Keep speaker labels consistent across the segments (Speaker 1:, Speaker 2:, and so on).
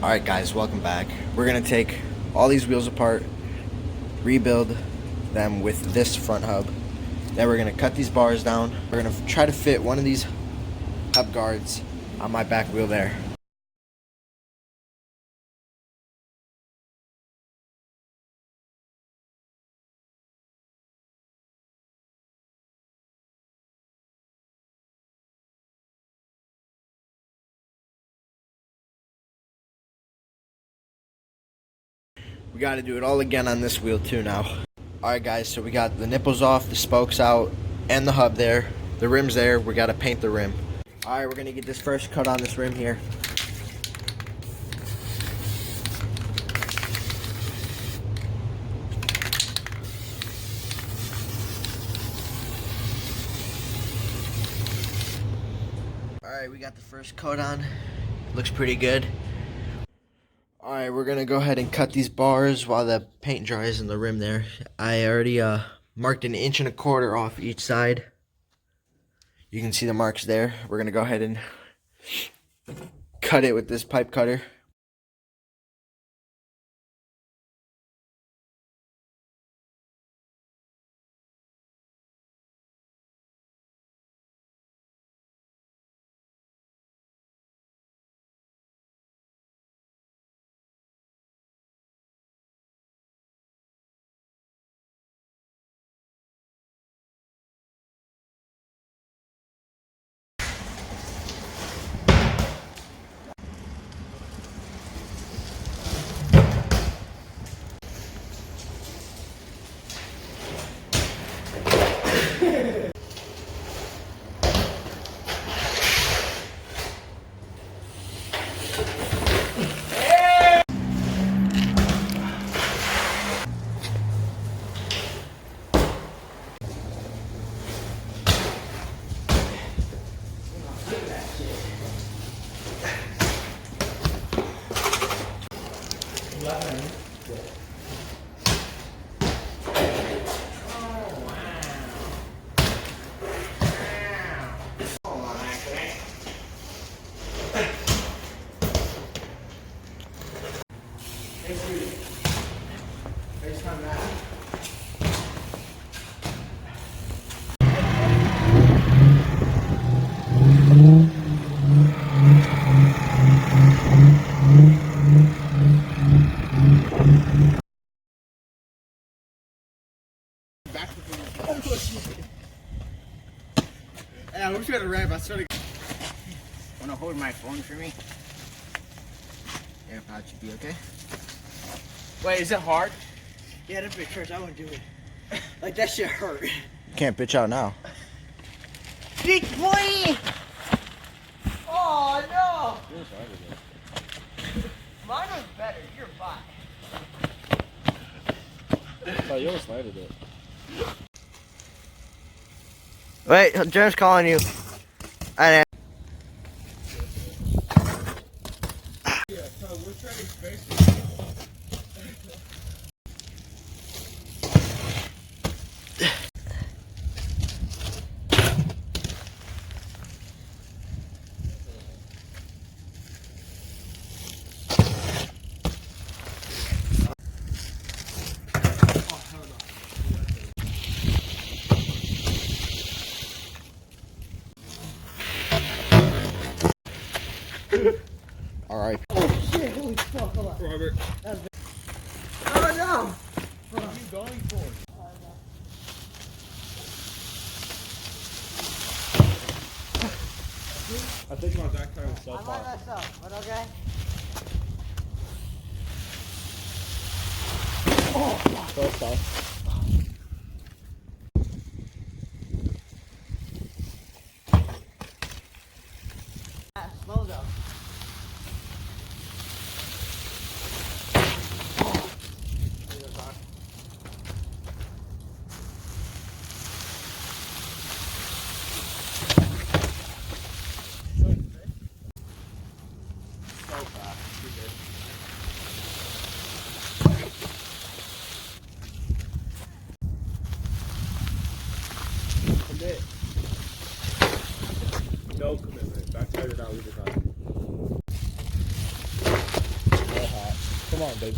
Speaker 1: Alright guys, welcome back. We're going to take all these wheels apart, rebuild them with this front hub. Then we're going to cut these bars down. We're going to try to fit one of these hub guards on my back wheel there. We got to do it all again on this wheel too now. Alright guys, so we got the nipples off, the spokes out, and the hub there. The rim's there, we got to paint the rim. Alright, we're going to get this first cut on this rim here. Alright, we got the first coat on. Looks pretty good. Alright, we're going to go ahead and cut these bars while the paint dries in the rim there. I already marked 1.25 inches off each side. You can see the marks there. We're going to go ahead and cut it with this pipe cutter.
Speaker 2: Yeah, we're just gonna ramp. I swear to God. Wanna hold my phone for me?
Speaker 1: AirPods should be okay.
Speaker 2: Wait, is it hard?
Speaker 3: Yeah, that big hurts. I wouldn't do it. Like, that shit hurt.
Speaker 1: Can't bitch out now.
Speaker 3: Big boy! Oh, no! Mine was better. You're fine.
Speaker 4: Oh, you almost slighted it.
Speaker 1: Wait, Jerem's calling you. I All right.
Speaker 3: Oh, shit. Holy fuck. Hold on.
Speaker 4: Robert.
Speaker 3: Oh, no!
Speaker 4: What are you going for? I think my back tire is so
Speaker 3: I might
Speaker 4: far.
Speaker 3: mess up, but okay?
Speaker 4: So tough.
Speaker 3: Slow though.
Speaker 4: So fast. Too good. Come on, baby.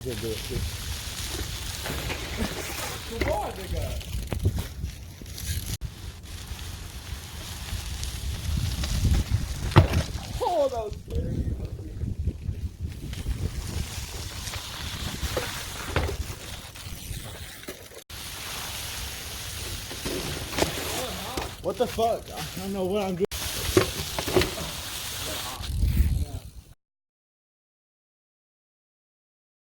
Speaker 4: Good, good, good. Come on, nigga. Oh, that was scary. What the fuck? I don't know what I'm doing.